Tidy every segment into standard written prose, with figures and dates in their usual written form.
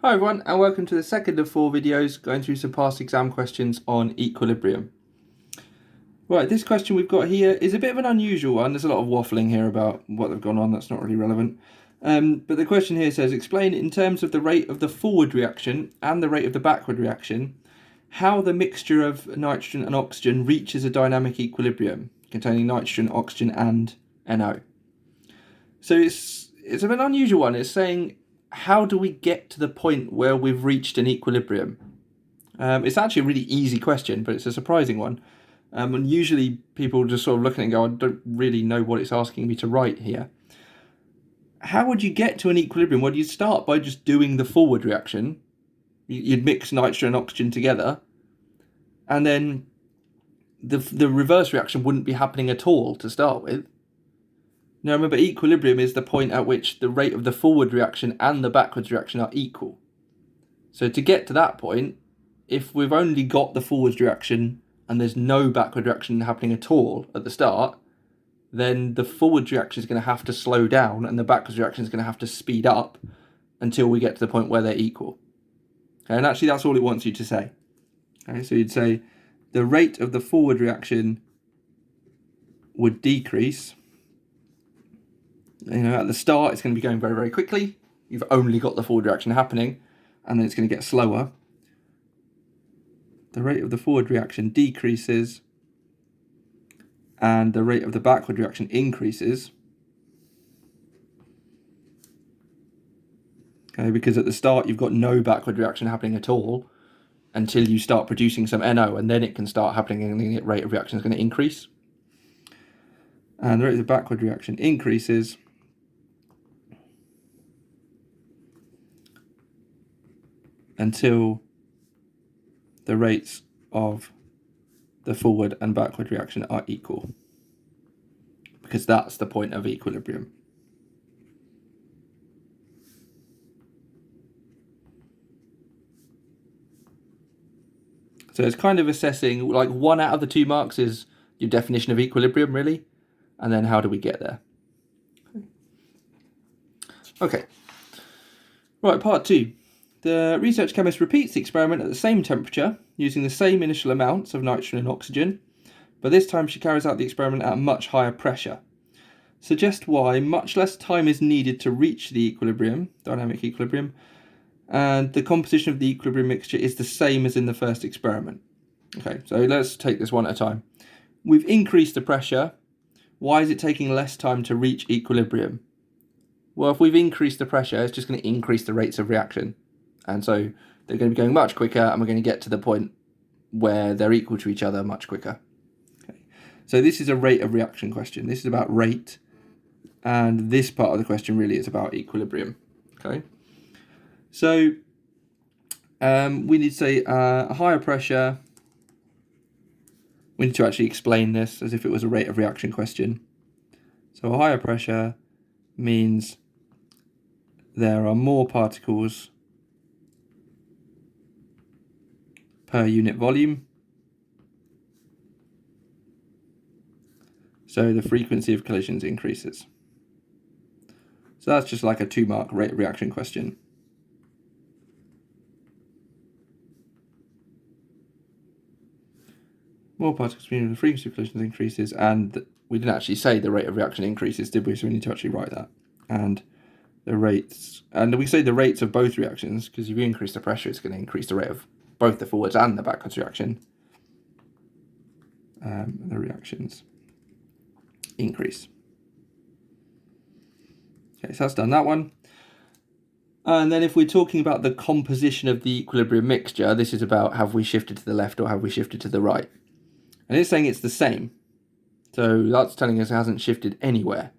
Hi everyone, and welcome to the second of 4 videos going through some past exam questions on equilibrium. Right, this question we've got here is a bit of an unusual one. There's a lot of waffling here about what they've gone on, that's not really relevant. But the question here says, explain in terms of the rate of the forward reaction and the rate of the backward reaction, how the mixture of nitrogen and oxygen reaches a dynamic equilibrium containing nitrogen, oxygen and NO. So it's a bit unusual one. It's saying, how do we get to the point where we've reached an equilibrium? It's actually a really easy question, but it's a surprising one. And usually people just sort of look at it and go, I don't really know what it's asking me to write here. How would you get to an equilibrium? Well, you'd start by just doing the forward reaction. You'd mix nitrogen and oxygen together. And then the reverse reaction wouldn't be happening at all to start with. Now remember, equilibrium is the point at which the rate of the forward reaction and the backwards reaction are equal. So to get to that point, if we've only got the forwards reaction and there's no backward reaction happening at all at the start, then the forwards reaction is going to have to slow down and the backwards reaction is going to have to speed up until we get to the point where they're equal. Okay, and actually that's all it wants you to say. Okay, so you'd say the rate of the forward reaction would decrease. At the start, it's going to be going very, very quickly. You've only got the forward reaction happening, and then it's going to get slower. The rate of the forward reaction decreases, and the rate of the backward reaction increases. Okay, because at the start, you've got no backward reaction happening at all until you start producing some NO, and then it can start happening, and the rate of reaction is going to increase. And the rate of the backward reaction increases until the rates of the forward and backward reaction are equal, because that's the point of equilibrium. So it's kind of assessing, like 1 out of the 2 marks is your definition of equilibrium, really, and then how do we get there? Okay, right, part 2. The research chemist repeats the experiment at the same temperature, using the same initial amounts of nitrogen and oxygen, but this time she carries out the experiment at a much higher pressure. Suggest why much less time is needed to reach the equilibrium, dynamic equilibrium, and the composition of the equilibrium mixture is the same as in the first experiment. Okay, so let's take this one at a time. We've increased the pressure. Why is it taking less time to reach equilibrium? Well, if we've increased the pressure, it's just going to increase the rates of reaction. And so they're going to be going much quicker, and we're going to get to the point where they're equal to each other much quicker. Okay. So this is a rate of reaction question. This is about rate, and this part of the question really is about equilibrium. Okay. So we need to say a higher pressure. We need to actually explain this as if it was a rate of reaction question. So a higher pressure means there are more particles per unit volume. So the frequency of collisions increases. So that's just like a 2-mark rate of reaction question. More particles per unit, the frequency of collisions increases, and we didn't actually say the rate of reaction increases, did we? So we need to actually write that. And the rates, and we say the rates of both reactions, because if you increase the pressure, it's going to increase the rate of both the forwards and the backwards reaction. The reactions increase. Okay, so that's done that one. And then if we're talking about the composition of the equilibrium mixture, this is about have we shifted to the left or have we shifted to the right? And it's saying it's the same. So that's telling us it hasn't shifted anywhere.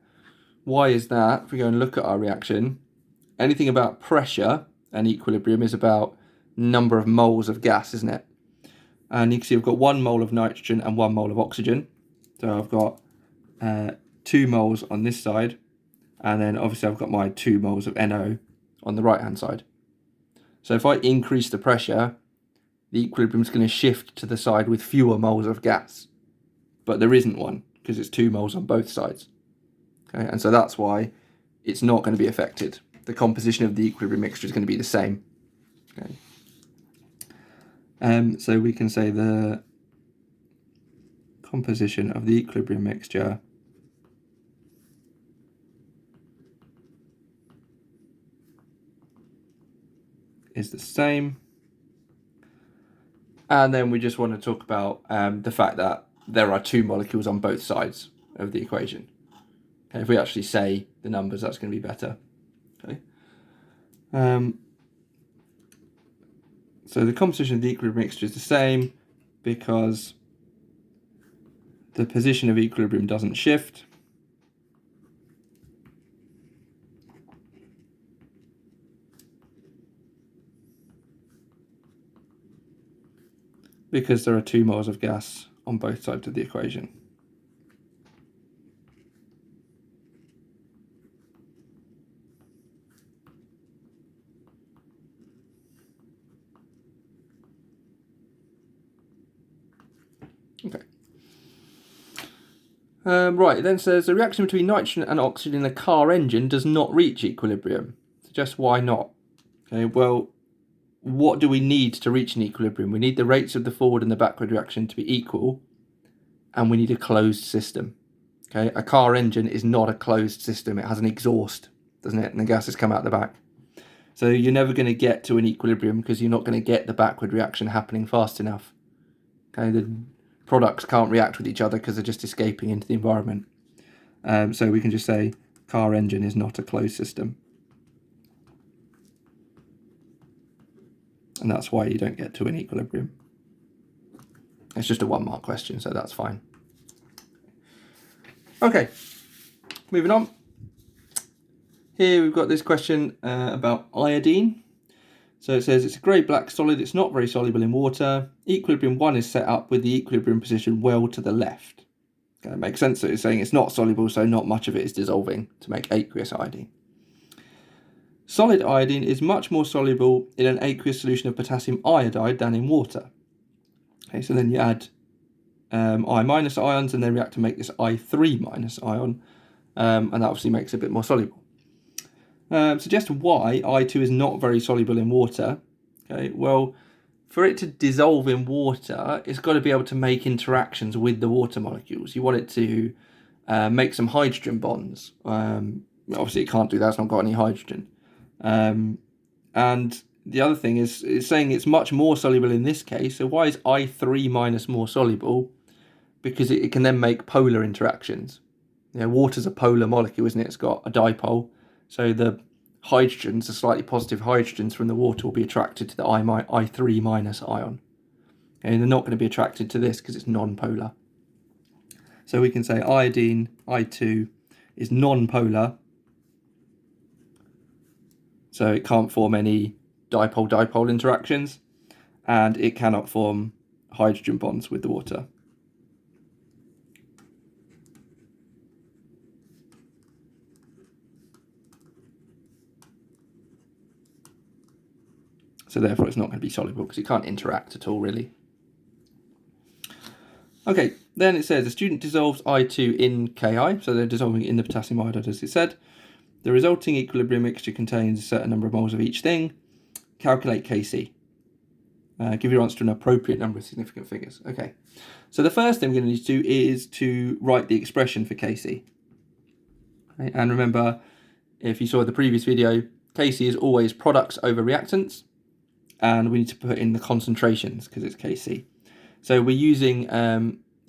Why is that? If we go and look at our reaction, anything about pressure and equilibrium is about number of moles of gas, isn't it? And you can see I've got 1 mole of nitrogen and 1 mole of oxygen. So I've got 2 moles on this side, and then obviously I've got my 2 moles of NO on the right hand side. So if I increase the pressure, the equilibrium is going to shift to the side with fewer moles of gas, but there isn't one because it's 2 moles on both sides. Okay, and so that's why it's not going to be affected. The composition of the equilibrium mixture is going to be the same. Okay. So we can say the composition of the equilibrium mixture is the same. And then we just want to talk about the fact that there are two molecules on both sides of the equation. Okay, if we actually say the numbers, that's going to be better. Okay. So the composition of the equilibrium mixture is the same because the position of equilibrium doesn't shift. Because there are 2 moles of gas on both sides of the equation. Okay. Right, it then says the reaction between nitrogen and oxygen in a car engine does not reach equilibrium. Suggest why not? Okay, well, what do we need to reach an equilibrium? We need the rates of the forward and the backward reaction to be equal, and we need a closed system. Okay, a car engine is not a closed system. It has an exhaust, doesn't it? And the gases come out the back. So you're never going to get to an equilibrium because you're not going to get the backward reaction happening fast enough. Okay, the products can't react with each other because they're just escaping into the environment. So we can just say car engine is not a closed system. And that's why you don't get to an equilibrium. It's just a 1 mark question, so that's fine. Okay, moving on. Here we've got this question about iodine. So it says it's a grey-black solid, it's not very soluble in water. Equilibrium 1 is set up with the equilibrium position well to the left. Okay, it makes sense that it's saying it's not soluble, so not much of it is dissolving to make aqueous iodine. Solid iodine is much more soluble in an aqueous solution of potassium iodide than in water. Okay, so then you add I minus ions and then react to make this I3 minus ion, and that obviously makes it a bit more soluble. Suggest why I2 is not very soluble in water. Okay, well, for it to dissolve in water, it's got to be able to make interactions with the water molecules. You want it to make some hydrogen bonds. Obviously, it can't do that. It's not got any hydrogen. And the other thing is, it's saying it's much more soluble in this case. So why is I3 minus more soluble? Because it can then make polar interactions. You know, water's a polar molecule, isn't it? It's got a dipole. So the hydrogens, the slightly positive hydrogens from the water, will be attracted to the I3 minus ion. And they're not going to be attracted to this because it's non-polar. So we can say iodine, I2, is non-polar. So it can't form any dipole-dipole interactions. And it cannot form hydrogen bonds with the water. So therefore it's not going to be soluble because it can't interact at all, really. Okay, then it says a student dissolves I2 in Ki, so they're dissolving it in the potassium iodide as it said. The resulting equilibrium mixture contains a certain number of moles of each thing. Calculate Kc. Give your answer to an appropriate number of significant figures. Okay, so the first thing we're going to need to do is to write the expression for Kc. Okay, and remember, if you saw the previous video, Kc is always products over reactants. And we need to put in the concentrations because it's Kc. So we're using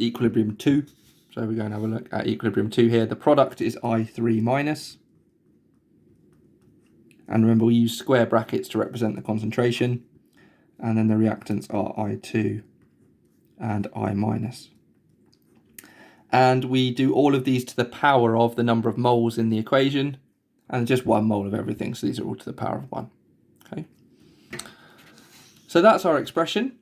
equilibrium 2. So we're going to have a look at equilibrium 2 here. The product is I3 minus. And remember, we use square brackets to represent the concentration. And then the reactants are I2 and I minus. And we do all of these to the power of the number of moles in the equation. And just 1 mole of everything. So these are all to the power of 1. Okay. So that's our expression,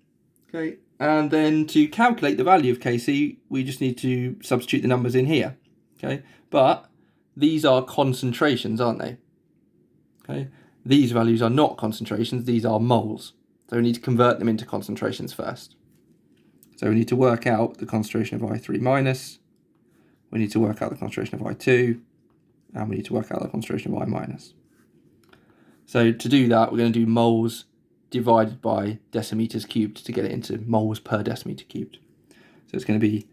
okay, and then to calculate the value of Kc, we just need to substitute the numbers in here, okay, but these are concentrations, aren't they? Okay, these values are not concentrations, these are moles, so we need to convert them into concentrations first. So we need to work out the concentration of I3 minus, we need to work out the concentration of I2, and we need to work out the concentration of I minus. So to do that, we're going to do moles divided by decimeters cubed to get it into moles per decimeter cubed. So it's going to be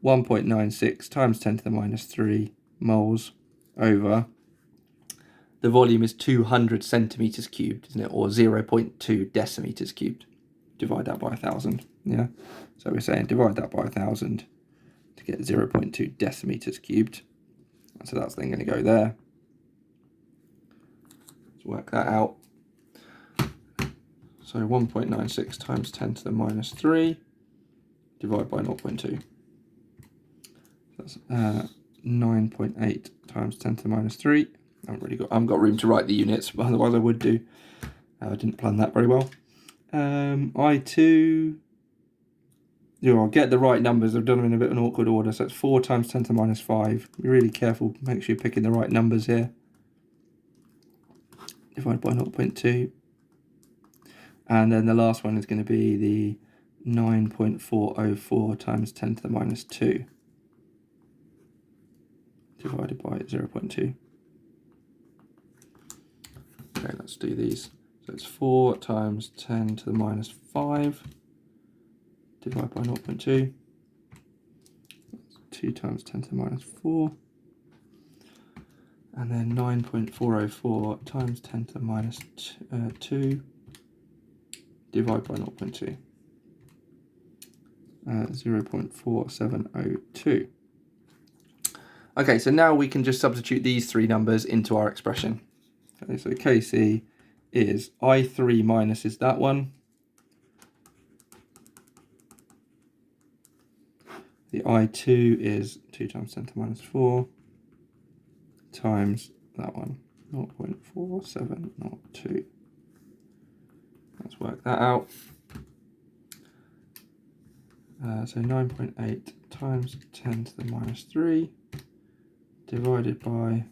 1.96 times 10 to the minus 3 moles over, the volume is 200 centimeters cubed, isn't it? Or 0.2 decimeters cubed. Divide that by 1,000, yeah? So we're saying divide that by 1,000 to get 0.2 decimeters cubed. So that's then going to go there. Let's work that out. So 1.96 times 10 to the minus 3 divided by 0.2. That's 9.8 times 10 to the minus 3. I haven't got room to write the units, but otherwise I would do. I didn't plan that very well. I2, I'll get the right numbers. I've done them in a bit of an awkward order. So it's 4 times 10 to the minus 5. Be really careful, make sure you're picking the right numbers here. Divided by 0.2. And then the last one is going to be the 9.404 times 10 to the minus 2. Divided by 0.2. Okay, let's do these. So it's 4 times 10 to the minus 5 divided by 0.2. 2 times 10 to the minus 4. And then 9.404 times 10 to the minus 2 divided by 0.2. 0.4702. Okay, so now we can just substitute these three numbers into our expression. Okay, so Kc is I3 minus is that one. The I2 is 2 times 10 to the minus 4 times that one, 0.4702. Let's work that out. So 9.8 times 10 to the minus 3 divided by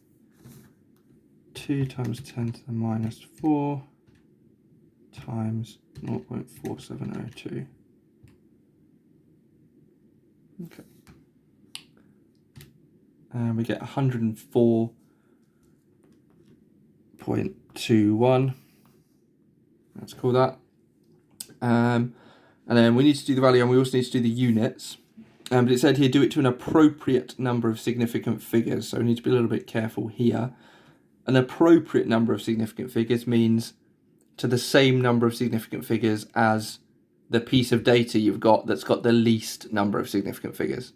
2 times 10 to the minus 4 times 0.4702. Okay. And we get 104.21. Let's call that. And then we need to do the value, and we also need to do the units. But it said here, do it to an appropriate number of significant figures. So we need to be a little bit careful here. An appropriate number of significant figures means to the same number of significant figures as the piece of data you've got that's got the least number of significant figures.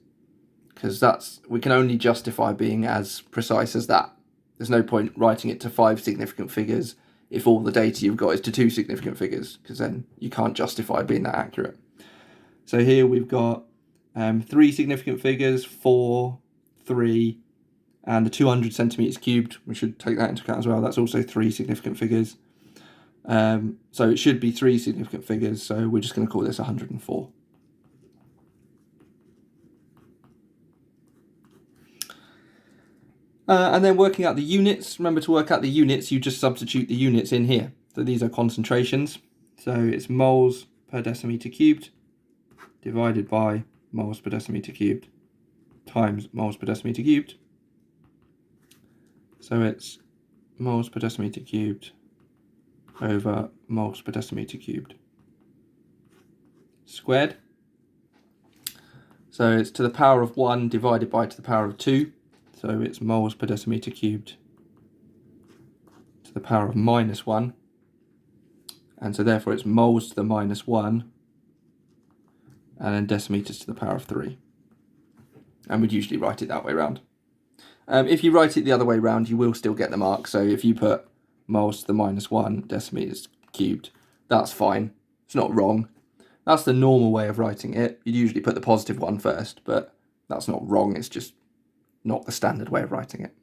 Because we can only justify being as precise as that. There's no point writing it to 5 significant figures if all the data you've got is to 2 significant figures, because then you can't justify being that accurate. So here we've got 3 significant figures, 4, 3, and the 200 centimeters cubed. We should take that into account as well. That's also 3 significant figures. So it should be 3 significant figures, so we're just going to call this 104. And then working out the units. Remember, to work out the units, you just substitute the units in here. So these are concentrations. So it's moles per decimeter cubed divided by moles per decimeter cubed times moles per decimeter cubed. So it's moles per decimeter cubed over moles per decimeter cubed squared. So it's to the power of 1 divided by to the power of 2. So it's moles per decimeter cubed to the power of minus 1. And so therefore it's moles to the minus 1. And then decimeters to the power of 3. And we'd usually write it that way around. If you write it the other way around, you will still get the mark. So if you put moles to the minus 1 decimeters cubed, that's fine. It's not wrong. That's the normal way of writing it. You'd usually put the positive one first, but that's not wrong. It's just not the standard way of writing it.